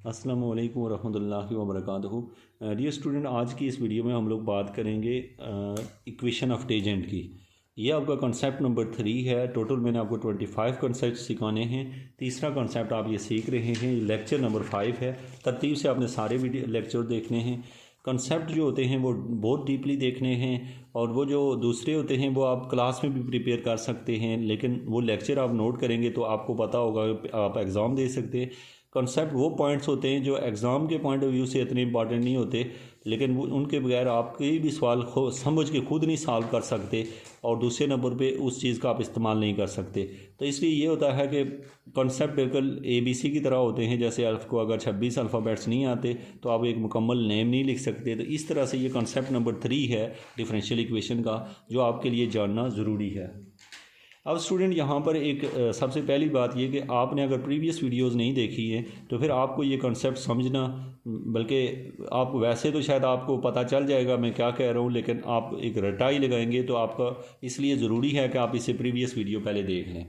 अस्सलामु अलैकुम वरहमतुल्लाहि वबरकातुहू। डियर स्टूडेंट, आज की इस वीडियो में हम लोग बात करेंगे इक्वेशन ऑफ टेंजेंट की। ये आपका कॉन्सेप्ट नंबर 3 है। टोटल मैंने आपको 25 कॉन्सेप्ट सिखाने हैं। तीसरा कॉन्सेप्ट आप ये सीख रहे हैं, लेक्चर नंबर 5 है। तरतीब से आपने सारे वीडियो लेक्चर देखने हैं। कॉन्सेप्ट जो होते हैं वो बहुत डीपली देखने हैं, और वो जो दूसरे होते हैं वो आप क्लास में भी प्रिपेयर कर सकते हैं, लेकिन वो लेक्चर आप नोट करेंगे तो आपको पता होगा आप एग्ज़ाम दे सकते हैं। कॉन्सेप्ट वो पॉइंट्स होते हैं जो एग्ज़ाम के पॉइंट ऑफ व्यू से इतने इंपॉर्टेंट नहीं होते, लेकिन वो उनके बगैर आप कोई भी सवाल समझ के खुद नहीं सॉल्व कर सकते, और दूसरे नंबर पे उस चीज़ का आप इस्तेमाल नहीं कर सकते। तो इसलिए ये होता है कि कॉन्सेप्ट बिल्कुल ABC की तरह होते हैं। जैसे आपको अगर 26 अल्फ़ाबेट्स नहीं आते तो आप एक मुकम्मल नेम नहीं लिख सकते। तो इस तरह से ये कॉन्सेप्ट नंबर 3 है डिफरेंशियल इक्वेशन का, जो आपके लिए जानना ज़रूरी है। अब स्टूडेंट यहाँ पर एक सबसे पहली बात ये कि आपने अगर प्रीवियस वीडियोस नहीं देखी है तो फिर आपको ये कॉन्सेप्ट समझना, बल्कि आप वैसे तो शायद आपको पता चल जाएगा मैं क्या कह रहा हूँ, लेकिन आप एक रटा ही लगाएंगे तो आपका इसलिए ज़रूरी है कि आप इसे प्रीवियस वीडियो पहले देख लें।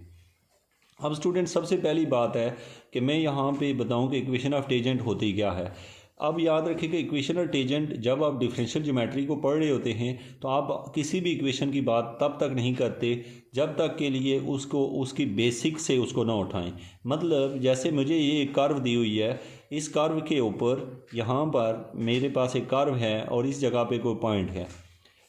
अब स्टूडेंट सबसे पहली बात है कि मैं यहाँ पे बताऊँ कि इक्वेशन ऑफ टेंजेंट होती क्या है। अब याद रखें कि इक्वेशन और टेंजेंट जब आप डिफरेंशियल ज्योमेट्री को पढ़ रहे होते हैं तो आप किसी भी इक्वेशन की बात तब तक नहीं करते जब तक के लिए उसको उसकी बेसिक से उसको ना उठाएं। मतलब जैसे मुझे ये एक कर्व दी हुई है, इस कर्व के ऊपर यहाँ पर मेरे पास एक कर्व है और इस जगह पे कोई पॉइंट है।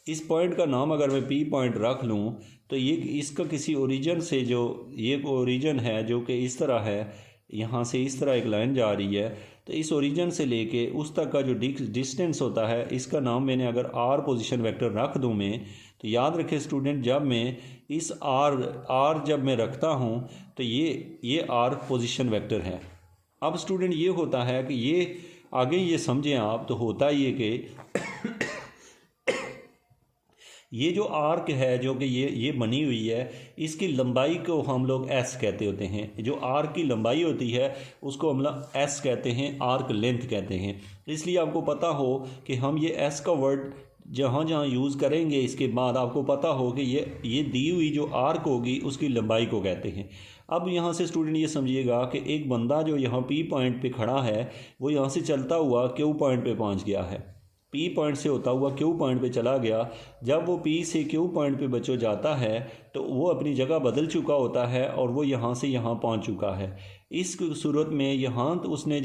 इस पॉइंट का नाम अगर मैं P पॉइंट रख लूँ तो ये इसका किसी ओरिजिन से, जो ये ओरिजिन है जो कि इस तरह है, यहाँ से इस तरह एक लाइन जा रही है, तो इस ओरिजिन से लेके उस तक का जो डिस्टेंस होता है इसका नाम मैंने अगर R पोजीशन वेक्टर रख दूँ मैं, तो याद रखें स्टूडेंट जब मैं इस R जब मैं रखता हूँ तो ये R पोजीशन वेक्टर है। अब स्टूडेंट ये होता है कि ये आगे ये समझें आप, तो होता ये कि ये जो आर्क है जो कि ये बनी हुई है, इसकी लंबाई को हम लोग S कहते होते हैं। जो आर्क की लंबाई होती है उसको हम लोग S कहते हैं, आर्क लेंथ कहते हैं। इसलिए आपको पता हो कि हम ये S का वर्ड जहाँ जहाँ यूज़ करेंगे इसके बाद आपको पता हो कि ये दी हुई जो आर्क होगी उसकी लंबाई को कहते हैं। अब यहाँ से स्टूडेंट ये समझिएगा कि एक बंदा जो यहाँ P पॉइंट पे खड़ा है वो यहाँ से चलता हुआ Q पॉइंट पे पहुँच गया है। P पॉइंट से होता हुआ Q पॉइंट पे चला गया। जब वो P से Q पॉइंट पे बच्चों जाता है तो वो अपनी जगह बदल चुका होता है और वो यहाँ से यहाँ पहुँच चुका है। इस सूरत में यहाँ तो उसने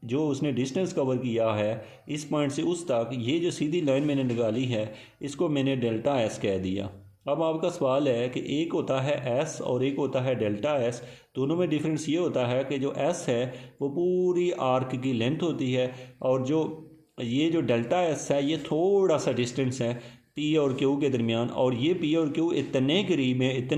जो उसने डिस्टेंस कवर किया है इस पॉइंट से उस तक, ये जो सीधी लाइन मैंने निकाली है इसको मैंने डेल्टा S कह दिया। अब आपका सवाल है कि एक होता है S और एक होता है डेल्टा S। दोनों में डिफरेंस ये होता है कि जो S है वो पूरी आर्क की लेंथ होती है, और ये जो डेल्टा S है ये थोड़ा सा डिस्टेंस है P और Q के दरमियान, और ये P और Q इतने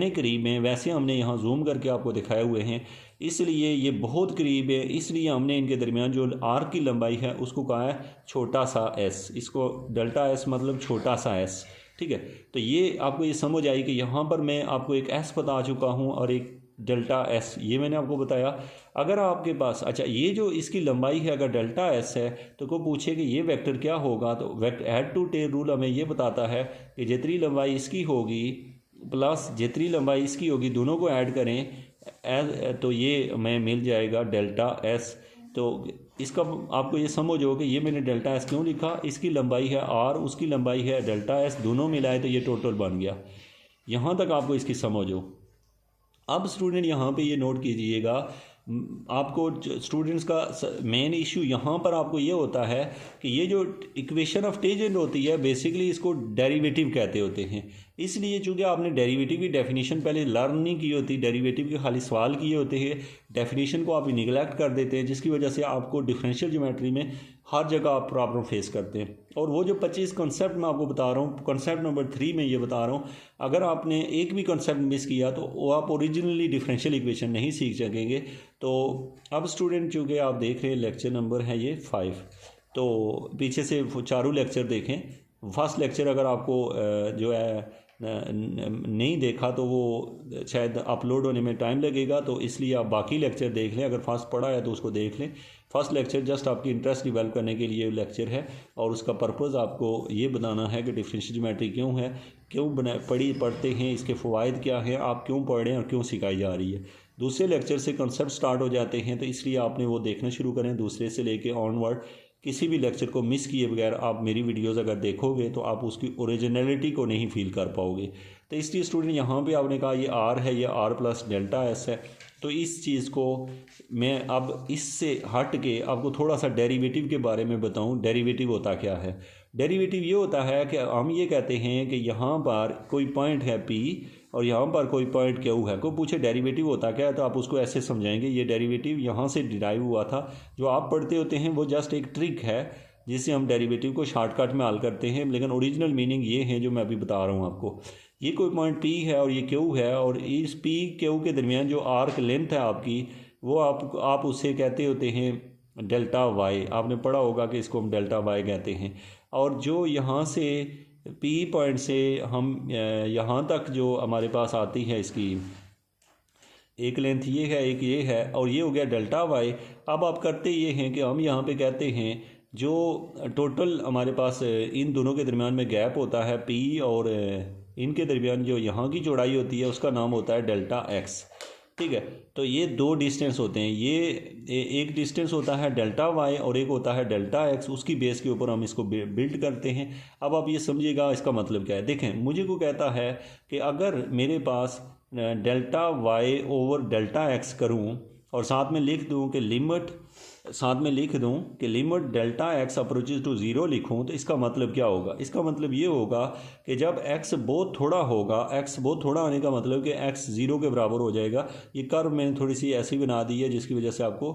करीब हैं। वैसे हमने यहाँ जूम करके आपको दिखाए हुए हैं, इसलिए ये बहुत करीब है, इसलिए हमने इनके दरमियान जो आर्क की लंबाई है उसको कहा है छोटा सा S। इसको डेल्टा S मतलब छोटा सा S, ठीक है। तो ये आपको ये समझ आई कि यहाँ पर मैं आपको एक S बता चुका हूँ और एक डेल्टा S ये मैंने आपको बताया। अगर आपके पास अच्छा ये जो इसकी लंबाई है अगर डेल्टा S है तो कोई पूछे कि ये वेक्टर क्या होगा, तो ऐड टू टेल रूल हमें ये बताता है कि जितनी लंबाई इसकी होगी प्लस जितनी लंबाई इसकी होगी दोनों को ऐड करें तो ये हमें मिल जाएगा डेल्टा S। तो इसका आपको ये समझ हो कि ये मैंने डेल्टा S क्यों लिखा, इसकी लंबाई है R, उसकी लंबाई है डेल्टा S, दोनों मिलाए तो ये टोटल बन गया। यहाँ तक आपको इसकी समझ हो। अब स्टूडेंट यहाँ पे ये नोट कीजिएगा, आपको स्टूडेंट्स का मेन इशू यहाँ पर आपको ये होता है कि ये जो इक्वेशन ऑफ टेंजेंट होती है बेसिकली इसको डेरिवेटिव कहते होते हैं। इसलिए चूँकि आपने डेरिवेटिव की डेफिनेशन पहले लर्न नहीं की होती, डेरिवेटिव के खाली सवाल किए होते हैं, डेफिनेशन को आप निगलेक्ट कर देते हैं, जिसकी वजह से आपको डिफरेंशियल ज्योमेट्री में हर जगह आप प्रॉब्लम फेस करते हैं। और वो जो 25 कॉन्सेप्ट मैं आपको बता रहा हूँ, कॉन्सेप्ट नंबर 3 में ये बता रहा हूँ, अगर आपने एक भी कॉन्सेप्ट मिस किया तो वो आप ओरिजिनली डिफरेंशियल इक्वेशन नहीं सीख सकेंगे। तो अब स्टूडेंट चूँकि आप देख रहे हैं लेक्चर नंबर है ये 5, तो पीछे से चारों लेक्चर देखें। फर्स्ट लेक्चर अगर आपको जो है नहीं देखा तो वो शायद अपलोड होने में टाइम लगेगा, तो इसलिए आप बाकी लेक्चर देख लें। अगर फर्स्ट पढ़ा है तो उसको देख लें। फर्स्ट लेक्चर जस्ट आपकी इंटरेस्ट डिवेल्प करने के लिए लेक्चर है, और उसका पर्पज़ आपको ये बताना है कि डिफरेंशियल ज्योमेट्री क्यों है, क्यों पढ़ते हैं, इसके फ़वाइद क्या हैं, आप क्यों पढ़ रहे हैं और क्यों सिखाई जा रही है। दूसरे लेक्चर से कंसेप्ट स्टार्ट हो जाते हैं, तो इसलिए आपने वो देखना शुरू करें। दूसरे से लेके ऑनवर्ड किसी भी लेक्चर को मिस किए बगैर आप मेरी वीडियोस अगर देखोगे तो आप उसकी ओरिजिनलिटी को नहीं फील कर पाओगे। तो इसलिए स्टूडेंट यहाँ पे आपने कहा ये आर है, ये आर प्लस डेल्टा एस है, तो इस चीज़ को मैं अब इससे हट के आपको थोड़ा सा डेरिवेटिव के बारे में बताऊं। डेरिवेटिव होता क्या है? डेरिवेटिव ये होता है कि हम ये कहते हैं कि यहाँ पर कोई पॉइंट है P और यहाँ पर कोई पॉइंट Q है। कोई पूछे डेरिवेटिव होता क्या है, तो आप उसको ऐसे समझाएंगे, ये डेरिवेटिव यहाँ से डिराइव हुआ था। जो आप पढ़ते होते हैं वो जस्ट एक ट्रिक है जिससे हम डेरिवेटिव को शॉर्टकट में हल करते हैं, लेकिन ओरिजिनल मीनिंग ये है जो मैं अभी बता रहा हूँ आपको। ये कोई पॉइंट P है और ये Q है, और इस P Q के दरमियान जो आर्क लेंथ है आपकी, वो आप उससे कहते होते हैं डेल्टा वाई। आपने पढ़ा होगा कि इसको हम डेल्टा वाई कहते हैं। और जो यहाँ से P पॉइंट से हम यहाँ तक जो हमारे पास आती है, इसकी एक लेंथ ये है, एक ये है, और ये हो गया डेल्टा वाई। अब आप करते ये हैं कि हम यहाँ पे कहते हैं जो टोटल हमारे पास इन दोनों के दरमियान में गैप होता है P और इनके दरमियान जो यहाँ की चौड़ाई होती है उसका नाम होता है डेल्टा एक्स। ठीक है, तो ये दो डिस्टेंस होते हैं। ये एक डिस्टेंस होता है डेल्टा वाई और एक होता है डेल्टा एक्स। उसकी बेस के ऊपर हम इसको बिल्ड करते हैं। अब आप ये समझिएगा इसका मतलब क्या है। देखें, मुझे को कहता है कि अगर मेरे पास delta Y over delta X करूं और साथ में लिख दूं कि limit delta X approaches to zero लिखूं, तो इसका मतलब क्या होगा? इसका मतलब ये होगा कि जब एक्स बहुत थोड़ा होगा, एक्स बहुत थोड़ा होने का मतलब कि एक्स ज़ीरो के बराबर हो जाएगा। ये कर्व मैंने थोड़ी सी ऐसी बना दी है जिसकी वजह से आपको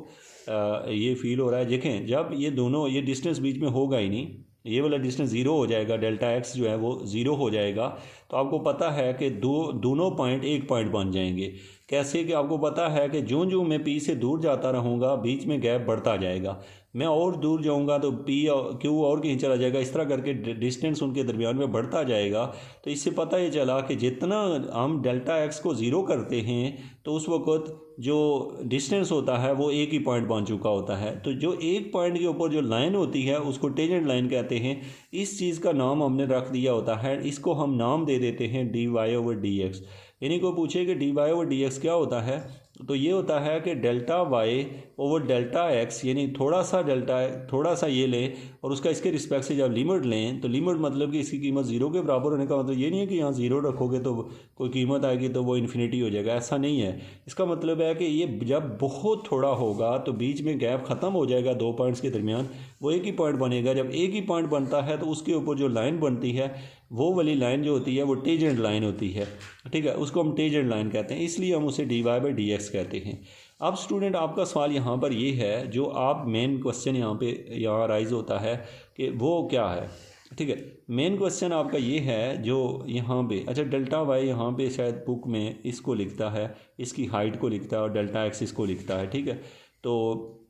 ये फील हो रहा है। देखें, जब ये डिस्टेंस बीच में होगा ही नहीं, ये वाला डिस्टेंस ज़ीरो हो जाएगा, डेल्टा एक्स जो है वो ज़ीरो हो जाएगा, तो आपको पता है कि दोनों पॉइंट एक पॉइंट बन जाएंगे। कैसे? कि आपको पता है कि जो मैं P से दूर जाता रहूँगा बीच में गैप बढ़ता जाएगा। मैं और दूर जाऊँगा तो P और Q और कहीं चला जाएगा। इस तरह करके डिस्टेंस उनके दरमियान में बढ़ता जाएगा। तो इससे पता ये चला कि जितना हम डेल्टा एक्स को ज़ीरो करते हैं तो उस वक़्त जो डिस्टेंस होता है वो एक ही पॉइंट बन चुका होता है। तो जो एक पॉइंट के ऊपर जो लाइन होती है उसको टेंजेंट लाइन कहते हैं। इस चीज़ का नाम हमने रख दिया होता है, इसको हम नाम दे देते हैं dy ओवर dx। यानी को पूछे कि dy ओवर dx क्या होता है, तो ये होता है कि delta y over delta x, यानी थोड़ा सा ये लें और उसका इसके रिस्पेक्ट से जब लिमिट लें, तो लिमिट मतलब कि इसकी कीमत ज़ीरो के बराबर होने का मतलब ये नहीं है कि यहाँ ज़ीरो रखोगे तो कोई कीमत आएगी तो वो इन्फिनिटी हो जाएगा, ऐसा नहीं है। इसका मतलब है कि ये जब बहुत थोड़ा होगा तो बीच में गैप ख़त्म हो जाएगा दो पॉइंट्स के दरमियान, वो एक ही पॉइंट बनेगा। जब एक ही पॉइंट बनता है तो उसके ऊपर जो लाइन बनती है वो वाली लाइन जो होती है वो टेंजेंट लाइन होती है। ठीक है, उसको हम टेंजेंट लाइन कहते हैं, इसलिए हम उसे dy बाई dx कहते हैं। अब स्टूडेंट आपका सवाल यहाँ पर ये है, जो आप मेन क्वेश्चन यहाँ राइज होता है कि वो क्या है। ठीक है, मेन क्वेश्चन आपका ये है जो यहाँ पे, अच्छा डेल्टा वाई यहाँ पे शायद बुक में इसको लिखता है, इसकी हाइट को लिखता है, और डेल्टा एक्स इसको लिखता है। ठीक है, तो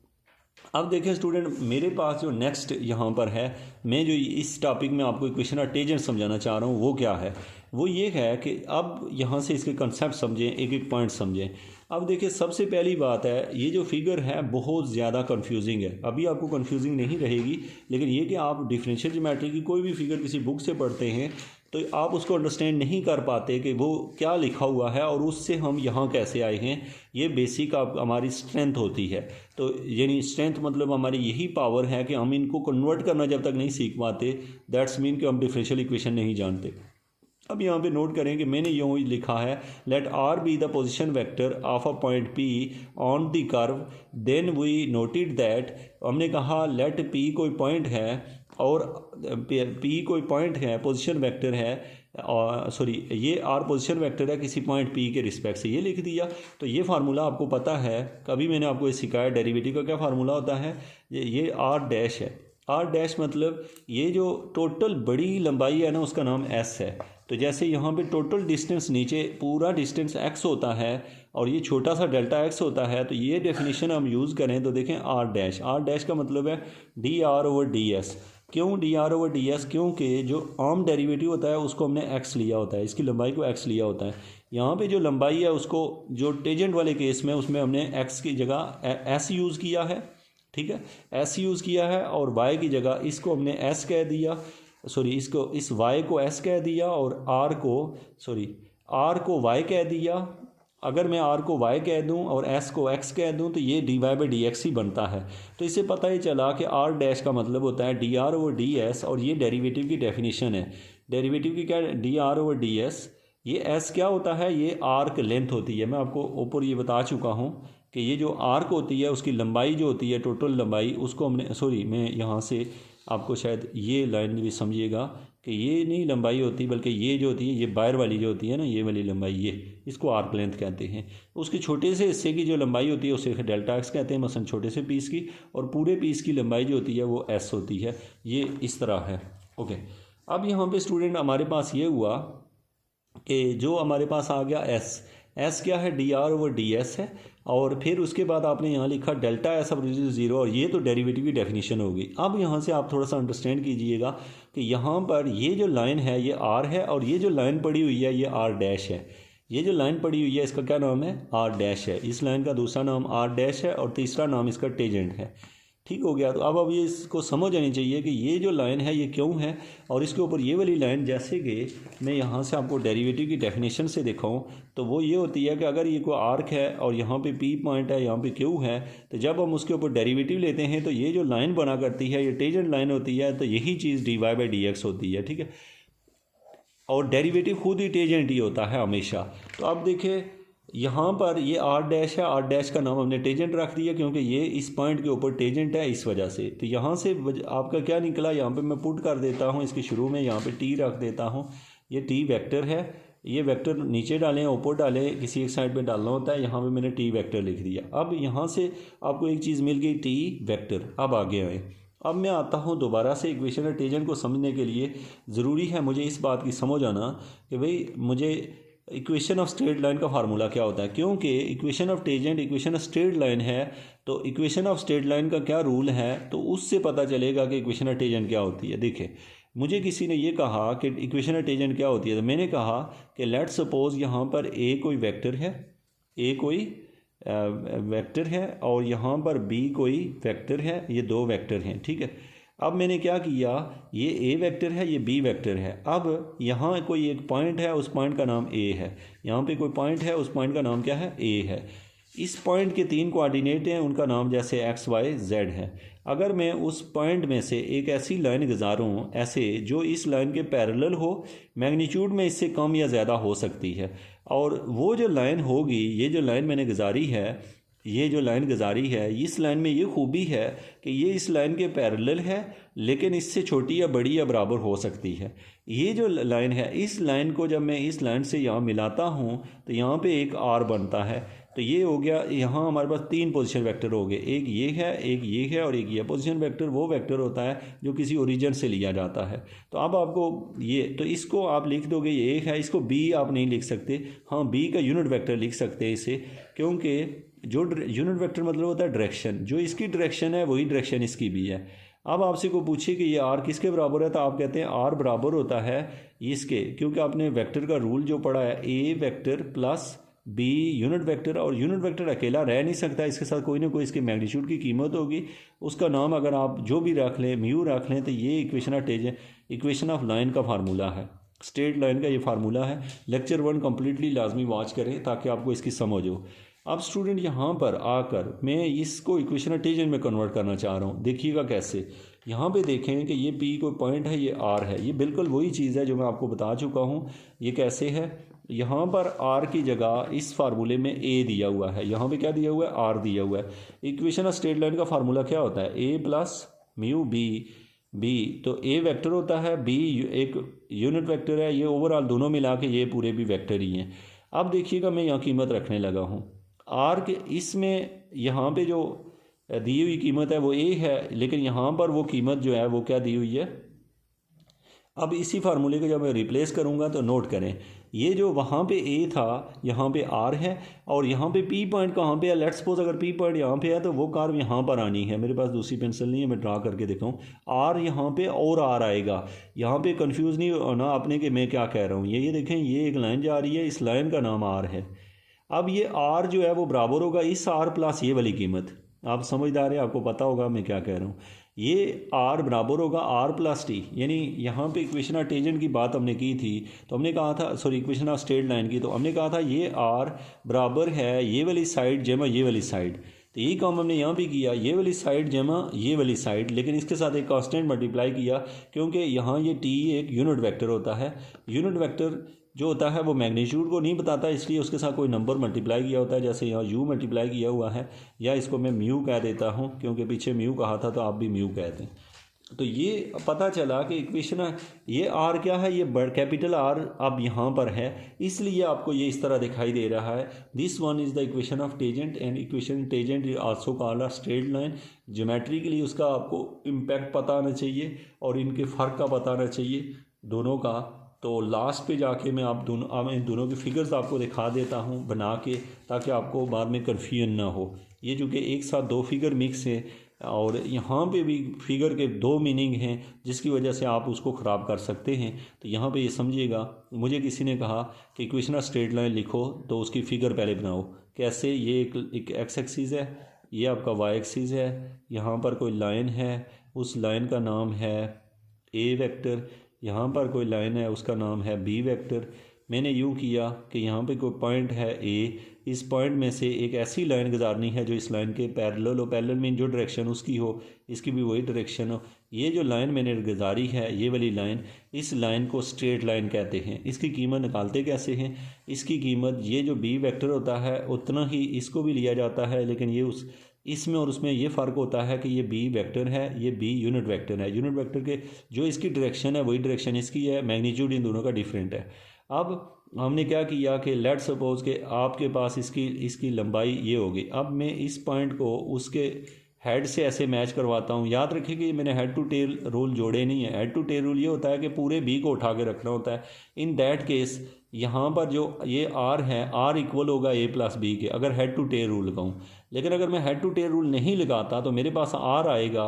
अब देखिए स्टूडेंट, मेरे पास जो नेक्स्ट यहाँ पर है, मैं जो इस टॉपिक में आपको इक्वेशन ऑफ टेंजेंट समझाना चाह रहा हूँ वो क्या है। वो ये है कि अब यहाँ से इसके कंसेप्ट समझें, एक एक पॉइंट समझें। अब देखिए, सबसे पहली बात है, ये जो फिगर है बहुत ज़्यादा कंफ्यूजिंग है। अभी आपको कंफ्यूजिंग नहीं रहेगी, लेकिन ये कि आप डिफरेंशियल ज्योमेट्री की कोई भी फिगर किसी बुक से पढ़ते हैं तो आप उसको अंडरस्टैंड नहीं कर पाते कि वो क्या लिखा हुआ है और उससे हम यहाँ कैसे आए हैं। ये बेसिक हमारी स्ट्रेंथ होती है। तो यानी स्ट्रेंथ मतलब हमारी यही पावर है कि हम इनको कन्वर्ट करना जब तक नहीं सीख पाते, दैट्स मीन कि हम डिफरेंशियल इक्वेशन नहीं जानते। अब यहाँ पे नोट करें कि मैंने यूँ लिखा है, let R be the position vector of a point P on the curve, then we noted that, हमने कहा लेट P कोई पॉइंट है और P कोई पॉइंट है, पोजीशन वेक्टर है, ये R पोजीशन वेक्टर है किसी पॉइंट P के रिस्पेक्ट से, ये लिख दिया। तो ये फार्मूला आपको पता है, कभी मैंने आपको ये सिखाया, डेरिवेटिव का क्या फार्मूला होता है, ये R डैश है। R डैश मतलब ये जो टोटल बड़ी लंबाई है ना उसका नाम S है। तो जैसे यहाँ पे टोटल डिस्टेंस नीचे पूरा डिस्टेंस x होता है और ये छोटा सा डेल्टा x होता है, तो ये डेफिनेशन हम यूज़ करें तो देखें R डैश का मतलब है dr ओवर ds। क्यों dr ओवर ds? क्योंकि जो आम डेरिवेटिव होता है उसको हमने x लिया होता है, इसकी लंबाई को x लिया होता है। यहाँ पे जो लंबाई है उसको जो टेंजेंट वाले केस में उसमें हमने x की जगह s यूज़ किया है। ठीक है, s यूज़ किया है, और y की जगह इसको हमने s कह दिया, इस y को s कह दिया, और r को y कह दिया, अगर मैं आर को वाई कह दूं और एस को एक्स कह दूं तो ये D Y by D X ही बनता है। तो इससे पता ही चला कि आर डैश का मतलब होता है D R over D S, और ये डेरिवेटिव की डेफिनेशन है। डेरिवेटिव की क्या, D R over D S. ये एस क्या होता है, ये आर्क लेंथ होती है। मैं आपको ऊपर ये बता चुका हूँ कि ये जो आर्क होती है उसकी लंबाई जो होती है, टोटल लंबाई, उसको हमने, सॉरी मैं यहाँ से आपको शायद ये लाइन भी समझिएगा कि ये नहीं लंबाई होती, बल्कि ये जो होती है, ये बाहर वाली जो होती है ना, ये वाली लंबाई, ये इसको आर्क लेंथ कहते हैं। उसके छोटे से हिस्से की जो लंबाई होती है उसे डेल्टा एक्स कहते हैं, मसलन छोटे से पीस की, और पूरे पीस की लंबाई जो होती है वो एस होती है। ये इस तरह है। ओके, अब यहाँ पे स्टूडेंट हमारे पास ये हुआ कि जो हमारे पास आ गया एस, एस क्या है, D R over D S है, और फिर उसके बाद आपने यहाँ लिखा डेल्टा एस अब ज़ीरो, और ये तो डेरिवेटिव की डेफिनेशन होगी। अब यहाँ से आप थोड़ा सा अंडरस्टैंड कीजिएगा कि यहाँ पर ये जो लाइन है ये आर है, और ये जो लाइन पड़ी हुई है ये आर डैश है। ये जो लाइन पड़ी हुई है इसका क्या नाम है, आर डैश है। इस लाइन का दूसरा नाम आर डैश है, और तीसरा नाम इसका टेजेंट है। ठीक हो गया। तो अब ये इसको समझ आनी चाहिए कि ये जो लाइन है ये क्यों है, और इसके ऊपर ये वाली लाइन, जैसे कि मैं यहाँ से आपको डेरिवेटिव की डेफिनेशन से दिखाऊं तो वो ये होती है कि अगर ये कोई आर्क है और यहाँ पे पी पॉइंट है, यहाँ पे क्यू है, तो जब हम उसके ऊपर डेरिवेटिव लेते हैं तो ये जो लाइन बना करती है ये टेजेंट लाइन होती है। तो यही चीज़ D Y by D X होती है। ठीक है, और डेरिवेटिव खुद ही टेजेंट ही होता है हमेशा। तो अब देखिए यहाँ पर ये आर डैश है, आर डैश का नाम हमने टेजेंट रख दिया क्योंकि ये इस पॉइंट के ऊपर टेजेंट है, इस वजह से। तो यहाँ से आपका क्या निकला, यहाँ पे मैं पुट कर देता हूँ इसके शुरू में, यहाँ पे टी रख देता हूँ। ये टी वेक्टर है, ये वेक्टर नीचे डालें ऊपर डालें, किसी एक साइड पे डालना होता है। यहाँ पे मैंने टी वेक्टर लिख दिया। अब यहाँ से आपको एक चीज़ मिल गई, टी वेक्टर। अब आगे आए, अब मैं आता हूँ दोबारा से इक्वेशन ऑफ टेजेंट को समझने के लिए ज़रूरी है मुझे इस बात की समझ आना कि भाई मुझे इक्वेशन ऑफ स्ट्रेट लाइन का फार्मूला क्या होता है, क्योंकि equation of tangent equation of straight line है। तो इक्वेशन ऑफ स्ट्रेट लाइन का क्या रूल है, तो उससे पता चलेगा कि इक्वेशन ऑफ टेजेंट क्या होती है। देखिए मुझे किसी ने ये कहा कि इक्वेशन ऑफ टेजेंट क्या होती है, तो मैंने कहा कि लेट्स सपोज यहाँ पर ए कोई वेक्टर है, ए कोई वेक्टर है, और यहाँ पर बी कोई वेक्टर है, ये दो वेक्टर हैं। ठीक है, अब मैंने क्या किया, ये ए वेक्टर है, ये बी वेक्टर है। अब यहाँ कोई एक पॉइंट है, उस पॉइंट का नाम ए है। यहाँ पे कोई पॉइंट है, उस पॉइंट का नाम क्या है, ए है। इस पॉइंट के 3 कोऑर्डिनेट हैं, उनका नाम जैसे एक्स वाई जेड है। अगर मैं उस पॉइंट में से एक ऐसी लाइन गुजारूँ ऐसे जो इस लाइन के पैरेलल हो, मैग्नीट्यूड में इससे कम या ज़्यादा हो सकती है, और वो जो लाइन होगी, ये जो लाइन मैंने गुजारी है, ये जो लाइन गुजारी है, इस लाइन में ये खूबी है कि ये इस लाइन के पैरेलल है, लेकिन इससे छोटी या बड़ी या बराबर हो सकती है। ये जो लाइन है, इस लाइन को जब मैं इस लाइन से यहाँ मिलाता हूँ तो यहाँ पे एक आर बनता है। तो ये हो गया, यहाँ हमारे पास 3 पोजीशन वेक्टर हो गए, एक ये है, एक ये है, और एक ये। पोजीशन वेक्टर वो वेक्टर होता है जो किसी ओरिजिन से लिया जाता है। तो अब आपको ये, तो इसको आप लिख दोगे, ये एक है, इसको बी आप नहीं लिख सकते। हाँ, बी का यूनिट वेक्टर लिख सकते हैं इसे, क्योंकि जो यूनिट वेक्टर मतलब होता है डायरेक्शन, जो इसकी डायरेक्शन है वही डायरेक्शन इसकी भी है। अब आपसे को पूछे कि ये आर किसके बराबर है, तो आप कहते हैं आर बराबर होता है इसके, क्योंकि आपने वेक्टर का रूल जो पढ़ा है, A vector plus B unit vector, और यूनिट वेक्टर अकेला रह नहीं सकता, इसके साथ कोई ना कोई इसके मैग्नीट्यूड की कीमत होगी। उसका नाम अगर आप जो भी रख लें, म्यू रख लें, तो ये equation of tangent, equation of line का फार्मूला है, स्ट्रेट लाइन का ये फार्मूला है। लेक्चर 1 कम्प्लीटली लाजमी वॉच करें ताकि आपको इसकी समझ हो। अब स्टूडेंट यहाँ पर आकर मैं इसको इक्वेशन ऑफ टेजेंट में कन्वर्ट करना चाह रहा हूँ। देखिएगा कैसे, यहाँ पे देखें कि ये पी कोई पॉइंट है, ये आर है, ये बिल्कुल वही चीज़ है जो मैं आपको बता चुका हूँ। ये कैसे है, यहाँ पर आर की जगह इस फार्मूले में ए दिया हुआ है, यहाँ पे क्या दिया हुआ है, आर दिया हुआ है। इक्वेशन ऑफ स्ट्रेट लाइन का फार्मूला क्या होता है, ए प्लस म्यू बी, तो ए वेक्टर होता है, बी एक यूनिट वेक्टर है, ये ओवरऑल दोनों मिला के ये पूरे भी वेक्टर ही हैं। अब देखिएगा मैं यहाँ कीमत रखने लगा हूँ आर के, इसमें यहाँ पे जो दी हुई कीमत है वो ए है, लेकिन यहाँ पर वो कीमत जो है वो क्या दी हुई है। अब इसी फार्मूले को जब मैं रिप्लेस करूँगा तो नोट करें, ये जो वहाँ पे ए था यहाँ पे आर है, और यहाँ पे पी पॉइंट कहाँ पे है। लेट्स सपोज अगर पी पॉइंट यहाँ पे है तो वो कर्व यहाँ पर आनी है। मेरे पास दूसरी पेंसिल नहीं है, मैं ड्रा करके दिखाऊँ। आर यहाँ पे और आर आएगा, यहाँ पे कंफ्यूज नहीं होना आपने कि मैं क्या कह रहा हूँ। ये देखें, ये एक लाइन जा रही है, इस लाइन का नाम आर है। अब ये आर जो है वो बराबर होगा इस आर प्लस ये वाली कीमत, आप समझदार हैं, आपको पता होगा मैं क्या कह रहा हूँ। ये आर बराबर होगा आर प्लस टी, यानी यहाँ पे इक्वेशन ऑफ टेंजेंट की बात हमने की थी, तो हमने कहा था, sorry equation of straight line की, तो हमने कहा था ये आर बराबर है ये वाली साइड जमा ये वाली साइड। तो यही काम हमने यहाँ भी किया, ये वाली साइड जमा ये वाली साइड, लेकिन इसके साथ एक कांस्टेंट मल्टीप्लाई किया, क्योंकि यहाँ ये टी एक यूनिट वेक्टर होता है। यूनिट वेक्टर जो होता है वो मैग्नीट्यूड को नहीं बताता, इसलिए उसके साथ कोई नंबर मल्टीप्लाई किया होता है, जैसे यहाँ यू मल्टीप्लाई किया हुआ है, या इसको मैं म्यू कह देता हूँ, क्योंकि पीछे म्यू कहा था तो आप भी म्यू कहते हैं। तो ये पता चला कि इक्वेशन ये आर क्या है, ये कैपिटल आर अब यहाँ पर है, इसलिए आपको ये इस तरह दिखाई दे रहा है। This one is the equation of tangent, and equation tangent is also called a straight line. Geometry के लिए उसका आपको इम्पैक्ट पता आना चाहिए और इनके फ़र्क का पता आना चाहिए दोनों का। तो लास्ट पे जाके मैं इन दोनों के फिगर्स आपको दिखा देता हूँ बना के, ताकि आपको बाद में कन्फ्यूजन ना हो। ये चूँकि एक साथ दो फिगर मिक्स है और यहाँ पे भी फिगर के दो मीनिंग हैं, जिसकी वजह से आप उसको ख़राब कर सकते हैं। तो यहाँ पे ये समझिएगा, मुझे किसी ने कहा कि इक्वेशन ऑफ स्ट्रेट लाइन लिखो तो उसकी फ़िगर पहले बनाओ। कैसे? ये एक एक्स एक्सिस है, ये आपका वाई एक्सिस है, यहाँ पर कोई लाइन है, उस लाइन का नाम है ए वेक्टर, यहाँ पर कोई लाइन है उसका नाम है बी वेक्टर। मैंने यूँ किया कि यहाँ पे कोई पॉइंट है ए, इस पॉइंट में से एक ऐसी लाइन गुजारनी है जो इस लाइन के पैरेलल हो, पैरेलल मीन जो डायरेक्शन उसकी हो, इसकी भी वही डायरेक्शन हो। ये जो लाइन मैंने गुजारी है, ये वाली लाइन, इस लाइन को स्ट्रेट लाइन कहते हैं। इसकी कीमत निकालते कैसे हैं? इसकी कीमत, ये जो बी वेक्टर होता है उतना ही इसको भी लिया जाता है, लेकिन ये इसमें और उसमें ये फ़र्क होता है कि ये बी वेक्टर है, ये बी यूनिट वेक्टर है। यूनिट वेक्टर के जो इसकी डायरेक्शन है वही डायरेक्शन इसकी है, मैग्नीट्यूड इन दोनों का डिफरेंट है। अब हमने क्या किया कि लेट सपोज के आपके पास इसकी लंबाई ये होगी। अब मैं इस पॉइंट को उसके हेड से ऐसे मैच करवाता हूँ। याद रखिए कि मैंने हेड टू टेल रूल जोड़े नहीं है। हेड टू टेल रूल ये होता है कि पूरे बी को उठा के रखना होता है। इन दैट केस यहाँ पर जो ये आर है, आर इक्वल होगा ए प्लस बी के, अगर हेड टू टेल रूल लगाऊँ। लेकिन अगर मैं हेड टू टेल रूल नहीं लगाता तो मेरे पास आर आएगा,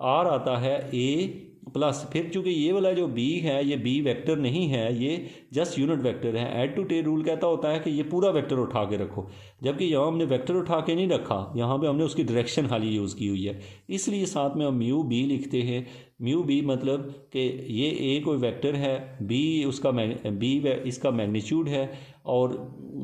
आर आता है ए प्लस, फिर चूँकि ये वाला जो बी है ये बी वेक्टर नहीं है, ये जस्ट यूनिट वेक्टर है। हेड टू टेल रूल कहता होता है कि ये पूरा वेक्टर उठा के रखो, जबकि यहाँ हमने वेक्टर उठा के नहीं रखा, यहाँ पे हमने उसकी डायरेक्शन खाली यूज़ की हुई है, इसलिए साथ में हम म्यू बी लिखते हैं। म्यू बी मतलब कि ये ए कोई वेक्टर है, बी उसका इसका मैग्नीट्यूड है, और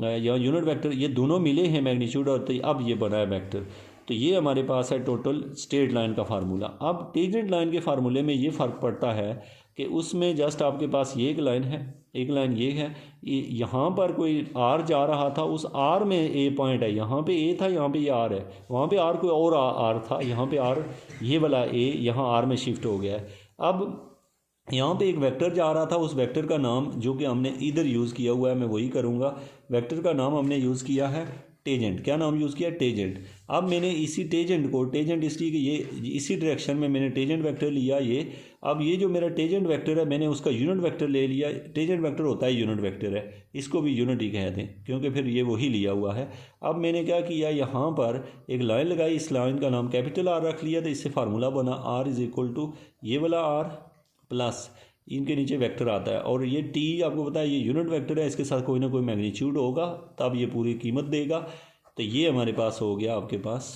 यहाँ यूनिट वेक्टर, ये दोनों मिले हैं मैग्नीट्यूड, और तो अब ये बना है वेक्टर। तो ये हमारे पास है टोटल स्ट्रेट लाइन का फार्मूला। अब टेंजेंट लाइन के फार्मूले में ये फ़र्क पड़ता है कि उसमें जस्ट आपके पास ये एक लाइन है, एक लाइन ये है, यहाँ पर कोई आर जा रहा था, उस आर में ए पॉइंट है, यहाँ पे ए था, यहाँ पे ये आर है, वहाँ पे आर कोई और आर था, यहाँ पे आर ये वाला ए यहाँ आर में शिफ्ट हो गया है। अब यहाँ पे एक वेक्टर जा रहा था, उस वेक्टर का नाम जो कि हमने इधर यूज़ किया हुआ है, मैं वही करूँगा। वेक्टर का नाम हमने यूज़ किया है टेंजेंट। क्या नाम यूज़ किया? टेंजेंट। अब मैंने इसी टेंजेंट को, टेंजेंट इसलिए कि ये इसी डायरेक्शन में मैंने टेंजेंट वेक्टर लिया ये। अब ये जो मेरा टेंजेंट वेक्टर है मैंने उसका यूनिट वेक्टर ले लिया। टेंजेंट वेक्टर होता है यूनिट वेक्टर है, इसको भी यूनिट ही कहते हैं क्योंकि फिर ये वही लिया हुआ है। अब मैंने क्या किया, यहाँ पर एक लाइन लगाई, इस लाइन का नाम कैपिटल आर रख लिया, तो इससे फार्मूला बना आर इज इक्वल टू ये वाला आर प्लस इनके नीचे वेक्टर आता है, और ये टी आपको पता है ये यूनिट वेक्टर है, इसके साथ कोई ना कोई मैग्नीट्यूड होगा तब ये पूरी कीमत देगा। तो ये हमारे पास हो गया आपके पास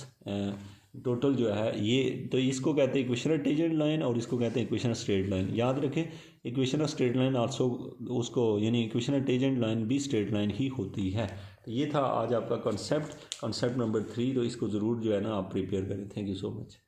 टोटल जो है ये। तो इसको कहते हैं इक्वेशन ऑफ टेंजेंट लाइन और इसको कहते हैं इक्वेशन ऑफ स्ट्रेट लाइन। याद रखें equation of straight line also उसको, यानी इक्वेशन ऑफ टेंजेंट लाइन भी स्ट्रेट लाइन ही होती है। तो ये था आज आपका कॉन्सेप्ट नंबर 3। तो इसको ज़रूर जो है ना आप प्रिपेयर करें। Thank you so much.